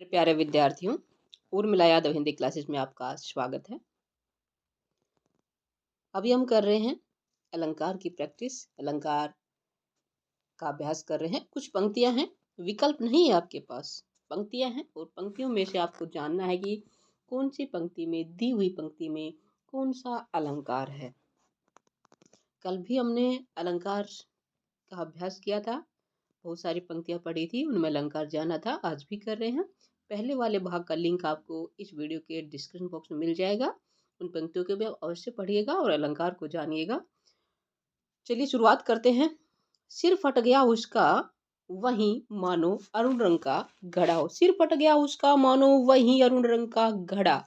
मेरे प्यारे विद्यार्थियों, उर्मिला यादव हिंदी क्लासेस में आपका स्वागत है। अभी हम कर रहे हैं अलंकार की प्रैक्टिस। अलंकार का अभ्यास कर रहे हैं। कुछ पंक्तियां हैं, विकल्प नहीं है आपके पास, पंक्तियां हैं और पंक्तियों में से आपको जानना है कि कौन सी पंक्ति में, दी हुई पंक्ति में कौन सा अलंकार है। कल भी हमने अलंकार का अभ्यास किया था, बहुत सारी पंक्तियां पढ़ी थी, उनमें अलंकार जाना था। आज भी कर रहे हैं। पहले वाले भाग का लिंक आपको इस वीडियो के डिस्क्रिप्शन बॉक्स में मिल जाएगा। उन पंक्तियों के भी आप अवश्य पढ़िएगा और अलंकार को जानिएगा। चलिए शुरुआत करते हैं। सिर फट गया उसका वहीं मानो अरुण रंग का घड़ा हो। सिर फट गया उसका मानो वहीं अरुण रंग का घड़ा।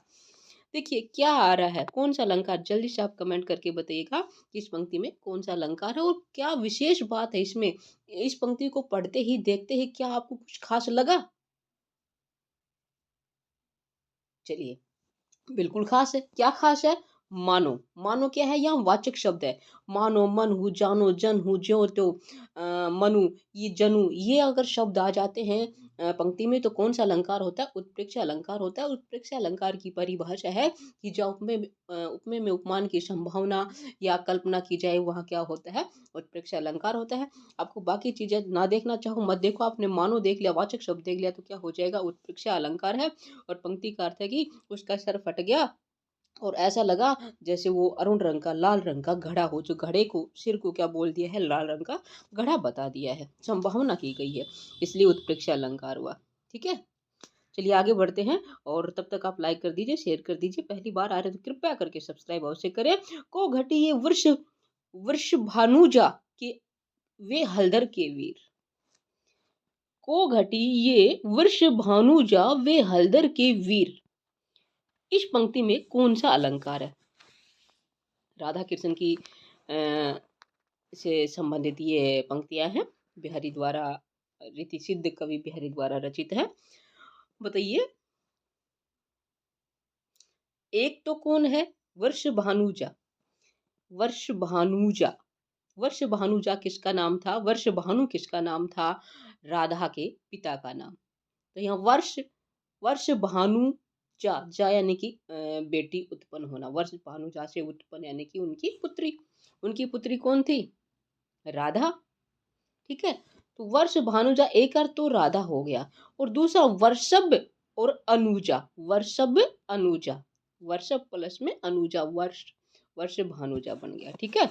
देखिए क्या आ रहा है, कौन सा अलंकार, जल्दी से आप कमेंट करके बताइएगा कि इस पंक्ति में कौन सा अलंकार है और क्या विशेष बात है इसमें। इस पंक्ति को पढ़ते ही, देखते ही क्या आपको कुछ खास लगा? चलिए, बिल्कुल खास है। क्या खास है? मानो। मानो क्या है? यहाँ वाचक शब्द है। मानो, मन हूँ, जानो, जन हूँ, ज्यों त्यों, मनु, ये जनु, ये अगर शब्द आ जाते हैं पंक्ति में तो कौन सा अलंकार होता है? उत्प्रेक्ष अलंकार होता है। उत्प्रेक्ष अलंकार की परिभाषा है कि जहाँ उपमेय में उपमान की संभावना या कल्पना की जाए, वहाँ क्या होता है? उत्प्रेक्ष अलंकार होता है। आपको बाकी चीजें ना देखना चाहो मत देखो, आपने मानो देख लिया, वाचक शब्द देख लिया तो क्या हो जाएगा? उत्प्रेक्ष अलंकार है। और पंक्ति का अर्थ है कि उसका सर फट गया और ऐसा लगा जैसे वो अरुण रंग का, लाल रंग का घड़ा हो। जो घड़े को, सिर को क्या बोल दिया है? लाल रंग का घड़ा बता दिया है, संभावना की गई है, इसलिए उत्प्रेक्ष अलंकार हुआ। ठीक है, चलिए आगे बढ़ते हैं। और तब तक आप लाइक कर दीजिए, शेयर कर दीजिए। पहली बार आ रहे तो कृपया करके सब्सक्राइब अवश्य करें। को घटी ये वर्ष वर्ष भानुजा के वे हलदर के वीर। को घटी ये वर्ष भानुजा वे हलदर के वीर। इस पंक्ति में कौन सा अलंकार है? राधा कृष्ण की से संबंधित ये पंक्तियां हैं, बिहारी द्वारा, रीति सिद्ध कवि बिहारी द्वारा रचित है। बताइए, एक तो कौन है? वर्ष भानुजा। वर्ष भानुजा, वर्ष भानुजा किसका नाम था? वर्ष भानु किसका नाम था? राधा के पिता का नाम। तो यहाँ वर्ष, वर्ष भानु जा, जा यानी कि बेटी उत्पन्न होना। वर्ष भानुजा से उत्पन्न यानी कि उनकी पुत्री। उनकी पुत्री कौन थी? राधा। ठीक है, तो वर्ष भानुजा एक अर्थ तो राधा हो गया, और दूसरा वर्षभ और अनुजा। वर्षभ अनुजा, वर्षभ प्लस में अनुजा, वर्ष, वर्ष भानुजा बन गया। ठीक है,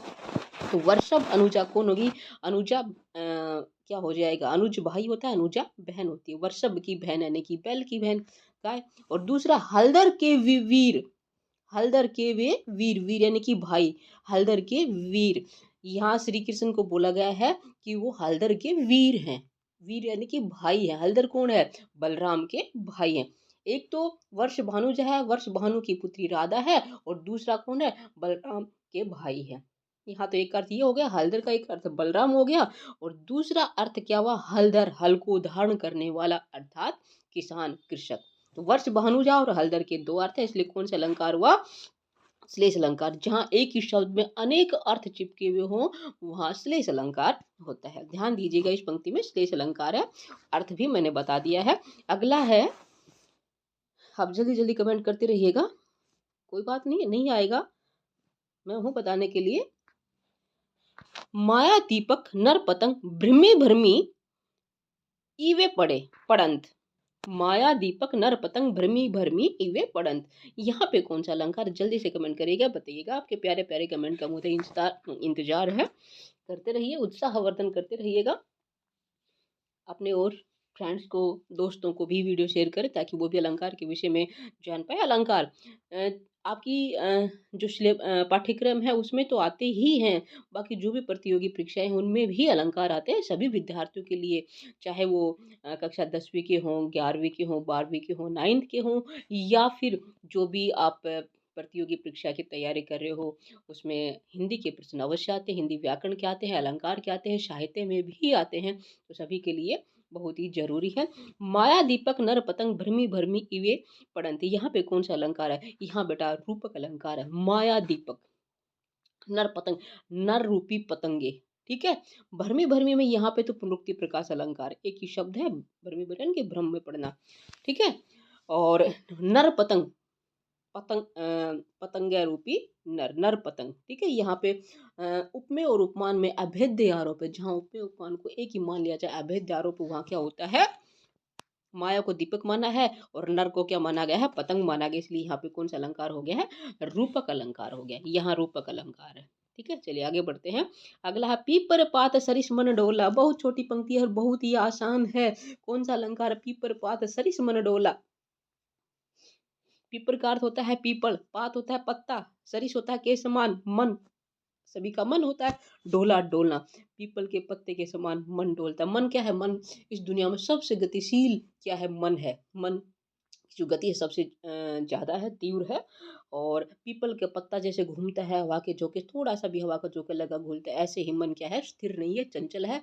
तो वर्षभ अनुजा कौन होगी? अनुजा क्या हो जाएगा? अनुज भाई होता है, अनुजा बहन होती है। वर्षभ की बहन यानी कि बैल की बहन, गाय। और दूसरा हलदर के वीर। हलदर के वे वीर, वीर यानी कि भाई, हलदर के वीर। यहाँ श्री कृष्ण को बोला गया है कि वो हलदर के वीर हैं। वीर यानी कि भाई है। हलदर कौन है? बलराम के भाई हैं। एक तो वर्ष भानुजा है, वर्ष भानु की पुत्री राधा है, और दूसरा कौन है? बलराम के भाई है। यहाँ तो एक अर्थ ये हो गया हलदर का, एक अर्थ बलराम हो गया, और दूसरा अर्थ क्या हुआ? हलदर, हल को धारण करने वाला, अर्थात किसान, कृषक। तो वर्ष भानुजा और हलदर के दो अर्थ है, इसलिए कौन सा अलंकार हुआ? श्लेष अलंकार। जहां एक ही शब्द में अनेक अर्थ चिपके हुए हो, वहां श्लेष अलंकार होता है। ध्यान दीजिएगा, इस पंक्ति में श्लेष अलंकार है। अर्थ भी मैंने बता दिया है। अगला है, आप जल्दी जल्दी कमेंट करते रहिएगा, कोई बात नहीं, नहीं आएगा, मैं हूं बताने के लिए। माया दीपक नर पतंग भ्रमी भ्रमी इवे पड़े पड़ंत। माया दीपक नर पतंग भ्रमी भ्रमी इवे पड़ंत। यहाँ पे कौन सा अलंकार? जल्दी से कमेंट करिएगा, बताइएगा। आपके प्यारे प्यारे कमेंट का मुझे इंतजार है, करते रहिए, उत्साहवर्धन करते रहिएगा। अपने और फ्रेंड्स को, दोस्तों को भी वीडियो शेयर करें ताकि वो भी अलंकार के विषय में जान पाए। अलंकार आपकी जो पाठ्यक्रम है उसमें तो आते ही हैं, बाकी जो भी प्रतियोगी परीक्षाएं हैं उनमें भी अलंकार आते हैं सभी विद्यार्थियों के लिए, चाहे वो कक्षा 10वीं के हों, 11वीं के हों, 12वीं के हों, 9th के हों, या फिर जो भी आप प्रतियोगी परीक्षा की तैयारी कर रहे हो, उसमें हिंदी के प्रश्न अवश्य आते हैं, हिंदी व्याकरण के आते हैं, अलंकार के आते हैं, साहित्य में भी आते हैं, तो सभी के लिए बहुत ही जरूरी है। माया दीपक नर पतंग भ्रमी भ्रमी इवे पड़ंती। यहाँ पे कौन सा अलंकार है? यहाँ बेटा रूपक अलंकार है। माया दीपक, नर पतंग, नर रूपी पतंगे। ठीक है। भ्रमे भ्रमे में यहाँ पे तो पुनरुक्ति प्रकाश अलंकार एक ही शब्द है, भ्रमे भ्रम के भ्रम में पढ़ना, ठीक है। और नर पतंग, पतंग रूपी नर, नर पतंग, ठीक है। यहाँ पे उपमेय और उपमान में अभेद्य आरोप है, जहाँ उपमेय उपमान को एक ही मान लिया जाए, अभेद्य आरोप वहाँ क्या होता है, माया को दीपक माना है और नर को क्या माना गया है, पतंग माना गया, इसलिए यहाँ पे कौन सा अलंकार हो गया है, रूपक अलंकार हो गया, यहाँ रूपक अलंकार है, ठीक है। चलिए आगे बढ़ते हैं। अगला है पीपर पात सरिस मन डोला, बहुत छोटी पंक्ति है और बहुत ही आसान है। कौन सा अलंकार है, पीपर पात सरिस मन डोला। पीपर का अर्थ होता है पीपल, पात होता है पत्ता, सरिस होता है के समान, मन सभी का मन होता है, डोला डोलना, पीपल के पत्ते के समान मन डोलता है। मन क्या है, मन इस दुनिया में सबसे गतिशील क्या है, मन है। मन की जो गति है सबसे ज़्यादा है, तीव्र है। और पीपल के पत्ता जैसे घूमता है हवा के झोंके, थोड़ा सा भी हवा का झोंका लगा घूमता है, ऐसे ही मन क्या है, स्थिर नहीं है, चंचल है,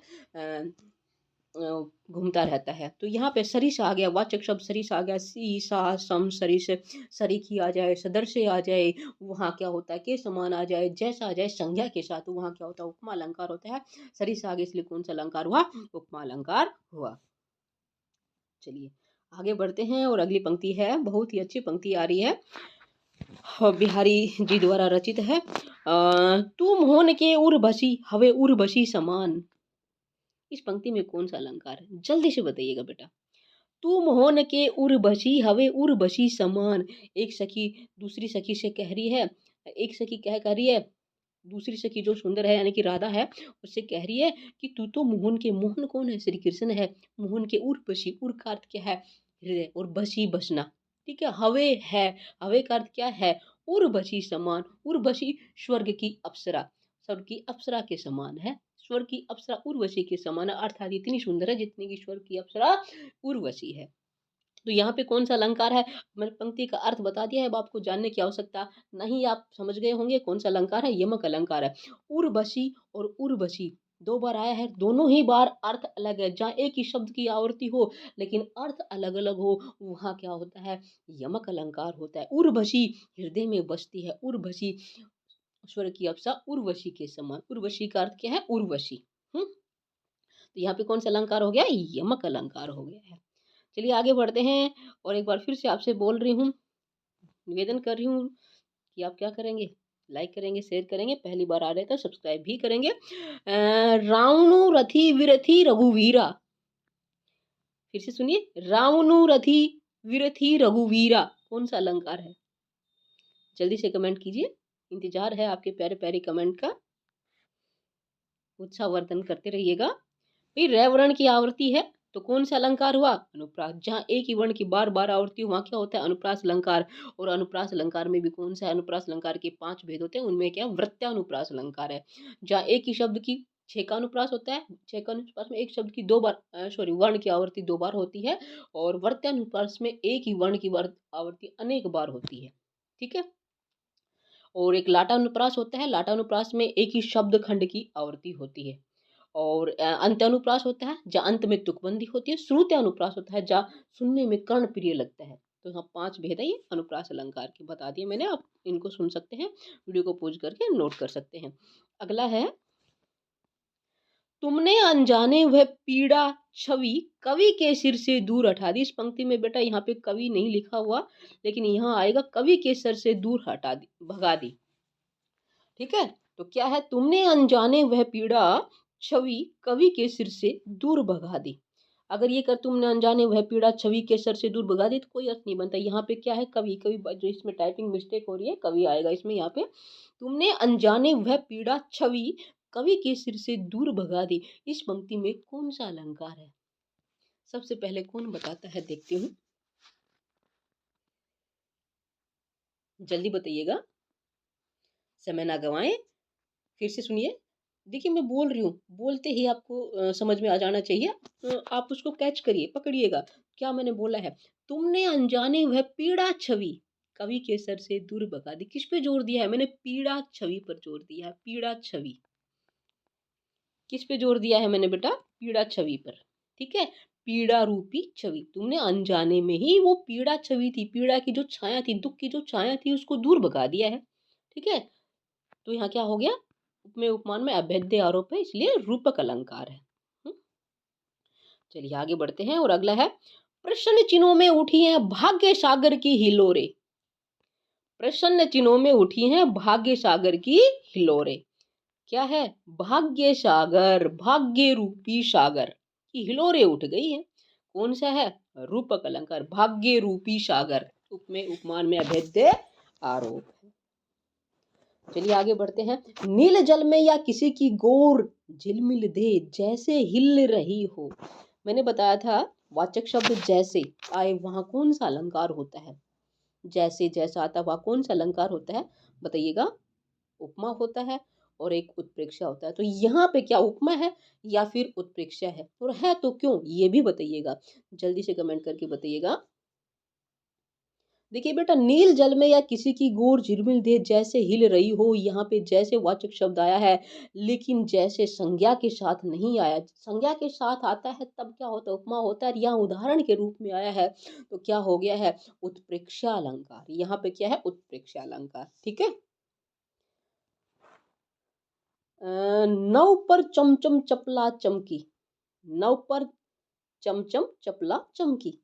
घूमता रहता है। तो यहाँ पे सरिस आ गया, वाचक शब्द सरिस आ गया, सी सा सम सरिस, सरीखी आ जाए, सदृश्य आ जाए, वहाँ क्या होता है, के समान आ जाए, जैसा आ जाए संज्ञा के साथ, तो वहाँ क्या होता है, उपमा अलंकार होता है। सरिस आ गया इसलिए कौन सा अलंकार हुआ, उपमा अलंकार हुआ। चलिए आगे बढ़ते हैं और अगली पंक्ति है, बहुत ही अच्छी पंक्ति आ रही है, बिहारी जी द्वारा रचित है। तुम होन के उर्वशी हवे उर्वशी समान, इस पंक्ति में कौन सा अलंकार है, जल्दी से बताइएगा बेटा। तुम होन के उर्वशी हवे उर्वशी समान, एक सखी दूसरी सखी से कह रही है, एक सखी क्या कह रही है, दूसरी सखी जो सुंदर है यानी कि राधा है, उससे कह रही है कि तू तो मोहन के, मोहन कौन है, श्री कृष्ण है, मोहन के उर्वशी, उर का अर्थ क्या है, हृदय, और बसी बसना, ठीक है। हवे है, हवे का अर्थ क्या है, उर्वशी समान, उर्वशी स्वर्ग की अप्सरा, स्वर्ग की अप्सरा के समान है, स्वर्ग की अप्सरा उर्वशी के समान है, अर्थात इतनी सुंदर है जितनी की स्वर्ग की अप्सरा उर्वशी है। तो यहाँ पे कौन सा अलंकार है, मैंने पंक्ति का अर्थ बता दिया है, अब आपको जानने की आवश्यकता नहीं, आप समझ गए होंगे कौन सा अलंकार है, यमक अलंकार है। उर्वशी और उर्वशी दो बार आया है, दोनों ही बार अर्थ अलग है, जहाँ एक ही शब्द की आवृत्ति हो लेकिन अर्थ अलग अलग हो, वहाँ क्या होता है, यमक अलंकार होता है। उर्वशी हृदय में बसती है, उर्वशी स्वर की अप्सरा उर्वशी के समान, उर्वशी का अर्थ क्या है, उर्वशी। तो यहाँ पे कौन सा अलंकार हो गया, यमक अलंकार हो गया है। चलिए आगे बढ़ते हैं और एक बार फिर से आपसे बोल रही हूँ, निवेदन कर रही हूँ कि आप क्या करेंगे, लाइक करेंगे, शेयर करेंगे, पहली बार आ रहे तो सब्सक्राइब भी करेंगे। रावणु रथी विरथी रघुवीरा, फिर से सुनिए, रावणु रथी विरथी रघुवीरा, कौन सा अलंकार है, जल्दी से कमेंट कीजिए, इंतजार है आपके प्यारे प्यारे कमेंट का, उत्साहवर्धन करते रहिएगा। फिर रै वर्ण की आवृत्ति है तो कौन सा अलंकार हुआ, अनुप्रास, जहाँ एक ही वर्ण की बार बार आवृत्ति वहाँ क्या होता है, अनुप्रास अलंकार। और अनुप्रास अलंकार में भी कौन सा है, अनुप्रास अलंकार के 5 भेद होते हैं, उनमें क्या वृत्यानुप्रास अलंकार है, जहाँ एक ही शब्द की 6 का अनुप्रास होता है, 6 का अनुप्रास में एक शब्द की 2 बार सॉरी वर्ण की आवृत्ति 2 बार होती है, और वृत्यानुप्रास में एक ही वर्ण की आवृत्ति अनेक बार होती है, ठीक है। और एक लाटानुप्रास होता है, लाटानुप्रास में एक ही शब्द खंड की आवृत्ति होती है। और अंत्यानुप्रास होता है जहाँ अंत में तुकबंदी होती है, श्रुत्यानुप्रास होता है जहाँ सुनने में कर्ण प्रिय लगता है। तो यहाँ 5 भेद है ये अनुप्रास अलंकार के, बता दिए मैंने, आप इनको सुन सकते हैं, वीडियो को पॉज करके नोट कर सकते हैं। अगला है, तुमने अनजाने वह पीड़ा छवि कवि के सिर से दूर हटा दी, इस पंक्ति में बेटा यहाँ पे कवि नहीं लिखा हुआ, लेकिन यहाँ आएगा कवि के सिर से दूर हटा दी, भगा दी, ठीक है। तो क्या है, तुमने अनजाने वह पीड़ा छवि कवि के सिर से दूर भगा दी, अगर ये कर तुमने अनजाने वह पीड़ा छवि के सर से दूर भगा दी तो कोई अर्थ नहीं बनता। यहाँ पे क्या है, कवि, कवि जो इसमें टाइपिंग मिस्टेक हो रही है, कवि आएगा इसमें, यहाँ पे तुमने अनजाने वह पीड़ा छवि कवि के सिर से दूर भगा दी, इस पंक्ति में कौन सा अलंकार है, सबसे पहले कौन बताता है, देखती हूँ, जल्दी बताइएगा, समय ना गवाएं, फिर से सुनिए। देखिए मैं बोल रही हूँ, बोलते ही आपको समझ में आ जाना चाहिए, आप उसको कैच करिए, पकड़िएगा क्या मैंने बोला है। तुमने अनजाने वह पीड़ा छवि कवि के सर से दूर भगा दी, किस पे जोर दिया है मैंने, पीड़ा छवि पर जोर दिया है, पीड़ा छवि, किस पे जोर दिया है मैंने बेटा, पीड़ा छवि पर, ठीक है। पीड़ा रूपी छवि, तुमने अनजाने में ही वो पीड़ा छवि थी, पीड़ा की जो छाया थी, दुख की जो छाया थी, उसको दूर भगा दिया है, ठीक है। तो यहाँ क्या हो गया, उपमेय उपमान में अभेद्य आरोप है, इसलिए रूपक अलंकार है। चलिए आगे बढ़ते हैं और अगला है, प्रश्न चिन्हों में उठी हैं भाग्य सागर की हिलोरे। प्रश्न चिन्हों में उठी हैं भाग्य सागर की हिलोरे। क्या है? भाग्य सागर, भाग्य रूपी सागर की हिलोरे उठ गई है। कौन सा है? रूपक अलंकार, भाग्य रूपी सागर, उपमेय उपमान में अभेद्य आरोप है। चलिए आगे बढ़ते हैं, नील जल में या किसी की गोर झिलमिल दे जैसे हिल रही हो। मैंने बताया था वाचक शब्द जैसे आए वहां कौन सा अलंकार होता है? जैसे जैसा आता वहां कौन सा अलंकार होता है? बताइएगा। उपमा होता है और एक उत्प्रेक्षा होता है। तो यहाँ पे क्या उपमा है या फिर उत्प्रेक्षा है, और है तो क्यों, ये भी बताइएगा, जल्दी से कमेंट करके बताइएगा। देखिए बेटा, नील जल में या किसी की गोर झिलमिल दे जैसे हिल रही हो, यहाँ पे जैसे वाचक शब्द आया है, लेकिन जैसे संज्ञा के साथ नहीं आया। संज्ञा के साथ आता है तब क्या होता है? उपमा होता है। यहाँ उदाहरण के रूप में आया है तो क्या हो गया है? उत्प्रेक्षा अलंकार। यहाँ पे क्या है? उत्प्रेक्षा अलंकार। ठीक है। नव पर चमचम चपला चमकी। नव पर चमचम चपला चमकी,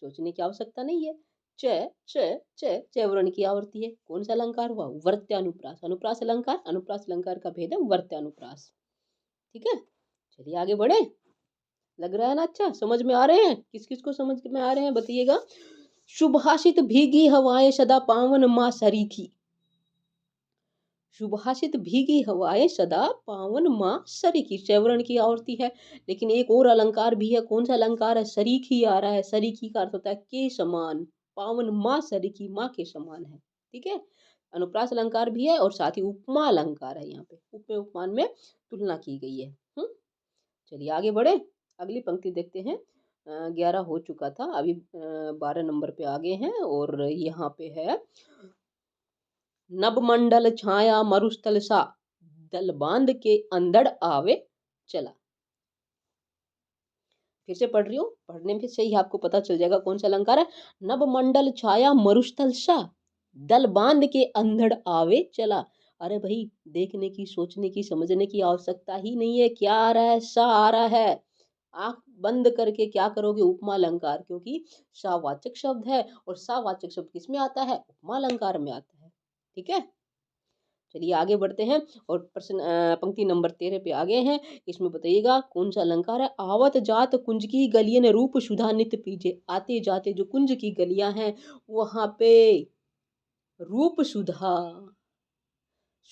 सोचने की आवश्यकता नहीं है। च च च वर्ण की आवर्ती है। कौन सा अलंकार हुआ? वर्त्यानुप्रास। अनुप्रास अलंकार, अनुप्रास अलंकार का भेद है वर्त्यानुप्रास। ठीक है। चलिए आगे बढ़े। लग रहा है ना? अच्छा समझ में आ रहे हैं? किस किस को समझ में आ रहे हैं बताइएगा। सुभाषित भीगी हवाएं सदा पावन मां सरीखी। सुभाषित भीगी हवाएं सदा पावन मां सरीखी, चैवरण की आवर्ती है। लेकिन एक और अलंकार भी है। कौन सा अलंकार है? सरीखी आ रहा है। सरीखी का अर्थ होता है के समान। पावन मां सरीखी, मां के समान है। ठीक है। अनुप्रास अलंकार भी है और साथ ही उपमा अलंकार है। यहाँ पे उपमेय उपमान में तुलना की गई है। चलिए आगे बढ़े। अगली पंक्ति देखते हैं। 11 हो चुका था, अभी 12 नंबर पे आगे हैं और यहाँ पे है, नभमंडल छाया मरुस्थल सा दल बांध के अंधड़ आवे चला। फिर से पढ़ रही हूँ, पढ़ने में से ही आपको पता चल जाएगा कौन सा अलंकार है। नभमंडल छाया मरुस्थल सा दल बांध के अंधड़ आवे चला। अरे भाई, देखने की, सोचने की, समझने की आवश्यकता ही नहीं है। क्या आ रहा है? सा आ रहा है। आंख बंद करके क्या करोगे? उपमा अलंकार, क्योंकि सावाचक शब्द है और सावाचक शब्द किसमें आता है? उपमा अलंकार में आता है। ठीक है। चलिए आगे बढ़ते हैं और प्रश्न पंक्ति नंबर 13 पे आगे हैं। इसमें बताइएगा कौन सा अलंकार है। आवत जात कुंज की गलियन रूप सुधा नित पीजे। आते जाते जो कुंज की गलियां हैं वहां पे रूप सुधा,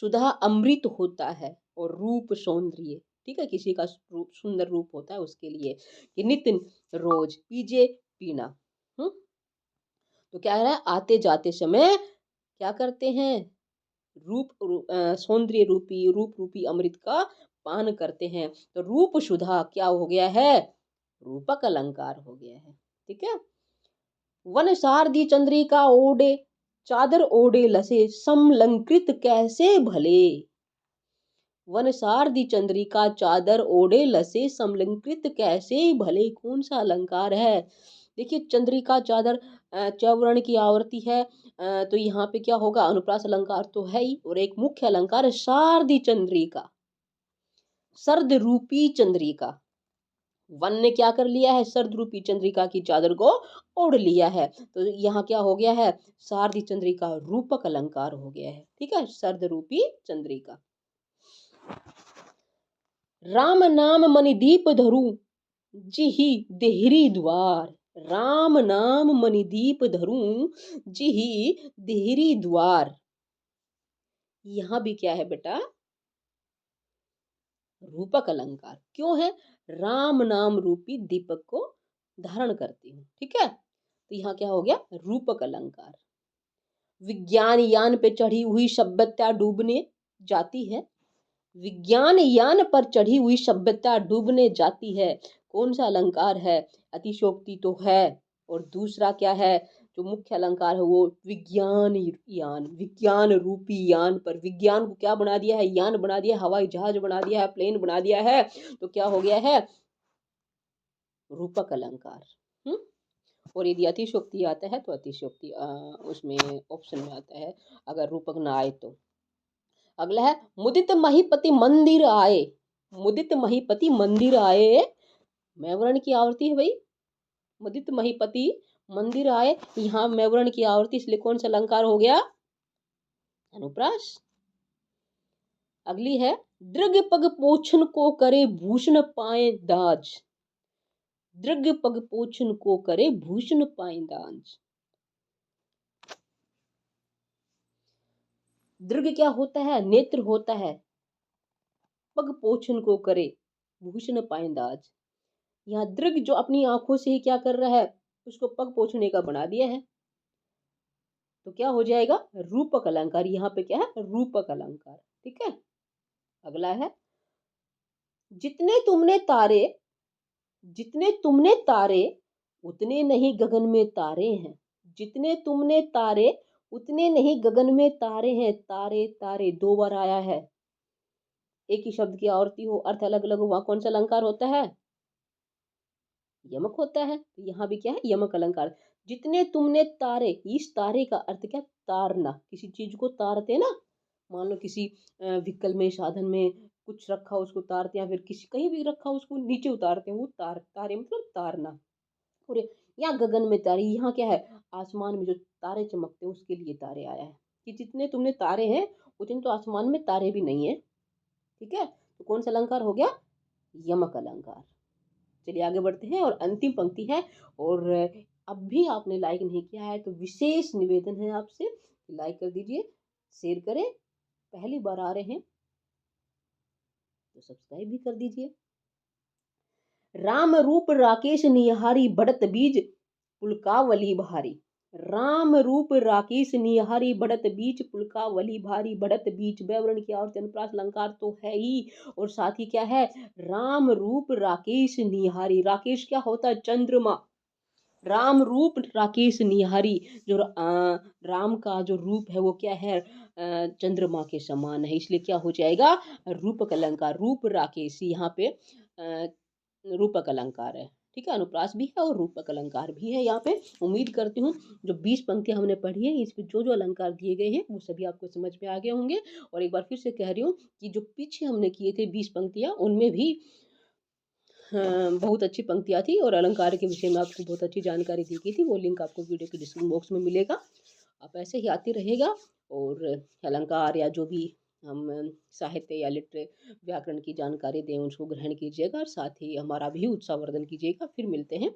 सुधा अमृत होता है और रूप सौंदर्य। ठीक है, किसी का सुंदर रूप होता है उसके लिए कि नित्य रोज पीजे, पीना। तो क्या है, आते जाते समय क्या करते हैं? सौंदर्य रूपी, रूप रूपी अमृत का पान करते हैं। तो रूप सुधा क्या हो गया है? रूपक अलंकार हो गया है। ठीक है। वन शारदी चंद्रिका ओढ़े चादर ओढ़े लसे समलंकृत कैसे भले। वन शारदी चंद्रिका चादर ओढ़े लसे समलंकृत कैसे भले, कौन सा अलंकार है? देखिए, चंद्रिका चादर चौवर्ण की आवर्ती है। तो यहाँ पे क्या होगा? अनुप्रास अलंकार तो है ही, और एक मुख्य अलंकार है शारदी चंद्रिका, सर्द रूपी चंद्रिका। वन ने क्या कर लिया है? सर्द रूपी चंद्रिका की चादर को ओढ़ लिया है। तो यहाँ क्या हो गया है? शारदी चंद्रिका रूपक अलंकार हो गया है। ठीक है, सर्द रूपी चंद्रिका। राम नाम मणिदीप धरू जिहि देहरी द्वार। राम नाम मणिदीप धरूं जिहि देहरी द्वार। यहां भी क्या है बेटा? रूपक अलंकार। क्यों है? राम नाम रूपी दीपक को धारण करती हूँ। ठीक है। तो यहाँ क्या हो गया? रूपक अलंकार। विज्ञान यान पे चढ़ी हुई सभ्यता डूबने जाती है। विज्ञान यान पर चढ़ी हुई सभ्यता डूबने जाती है। कौन सा अलंकार है? अतिशोक्ति तो है, और दूसरा क्या है जो मुख्य अलंकार है? वो विज्ञान यान, विज्ञान रूपी यान पर। विज्ञान को क्या बना दिया है? यान बना दिया है, हवाई जहाज बना दिया है, प्लेन बना दिया है। तो क्या हो गया है? रूपक अलंकार। और यदि अतिशोक्ति आता है तो अतिशोक्ति उसमें ऑप्शन में आता है, अगर रूपक ना आए तो। अगला है मुदित महीपति मंदिर आए। मुदित महीपति मंदिर आए, मैवर्ण की आवृत्ति है भाई। मुदित महीपति मंदिर आए, यहाँ मैवर्ण की आवृत्ति, इसलिए कौन सा अलंकार हो गया? अनुप्रास। अगली है दृग पग पोछन को करे भूषण पाए दाज। दृग पग पोछन को करे भूषण पाए दाज। दृग क्या होता है? नेत्र होता है। पग पोछन को करे भूषण पाए दाज। यहाँ दृग जो अपनी आंखों से ही क्या कर रहा है, उसको पग पोछने का बना दिया है, तो क्या हो जाएगा? रूपक अलंकार। यहाँ पे क्या है? रूपक अलंकार। ठीक है। अगला है जितने तुमने तारे, जितने तुमने तारे उतने नहीं गगन में तारे हैं। जितने तुमने तारे उतने नहीं गगन में तारे हैं। तारे तारे दो बार आया है, एक ही शब्द की आवृत्ति हो, अर्थ अलग अलग हो, वहां कौन सा अलंकार होता है? यमक होता है। तो यहाँ भी क्या है? यमक अलंकार। जितने तुमने तारे, इस तारे का अर्थ क्या? तारना। किसी चीज को तारते ना, मान लो किसी व्हीकल में, साधन में कुछ रखा उसको तारते, या फिर किसी कहीं भी रखा उसको नीचे उतारते हैं, वो तारे मतलब तारना। और यहाँ गगन में तारे, यहाँ क्या है? आसमान में जो तारे चमकते हैं उसके लिए तारे आया है, कि जितने तुमने तारे हैं उतने तो आसमान में तारे भी नहीं है। ठीक है। तो कौन सा अलंकार हो गया? यमक अलंकार। चलिए आगे बढ़ते हैं, और अंतिम पंक्ति है। और अब भी आपने लाइक नहीं किया है तो विशेष निवेदन है आपसे, लाइक कर दीजिए, शेयर करें। पहली बार आ रहे हैं तो सब्सक्राइब भी कर दीजिए। राम रूप राकेश निहारी बढ़त बीज पुलकावली भारी। राम रूप राकेश निहारी बढ़त बीज पुलकावली भारी। बढ़त बीज व्यावरण की आवृत्ति अनुप्रास अलंकार तो है ही, और साथ ही क्या है? राम रूप राकेश निहारी। राकेश क्या होता है? चंद्रमा। राम रूप राकेश निहारी, जो राम का जो रूप है वो क्या है? चंद्रमा के समान है, इसलिए क्या हो जाएगा? रूपक अलंकार। रूप राकेश यहाँ पे रूपक अलंकार है। ठीक है। अनुप्रास भी है और रूपक अलंकार भी है यहाँ पे। उम्मीद करती हूँ जो 20 पंक्तियां हमने पढ़ी है, इसमें जो जो अलंकार दिए गए हैं वो सभी आपको समझ में आ गए होंगे। और एक बार फिर से कह रही हूँ कि जो पीछे हमने किए थे 20 पंक्तियां, उनमें भी बहुत अच्छी पंक्तियां थी, और अलंकार के विषय में आपको बहुत अच्छी जानकारी दी गई थी। वो लिंक आपको वीडियो के डिस्क्रिप्शन बॉक्स में मिलेगा। आप ऐसे ही आते रहेगा, और अलंकार या जो भी हम साहित्य या व्याकरण की जानकारी दें उसको ग्रहण कीजिएगा, और साथ ही हमारा भी उत्साहवर्धन कीजिएगा। फिर मिलते हैं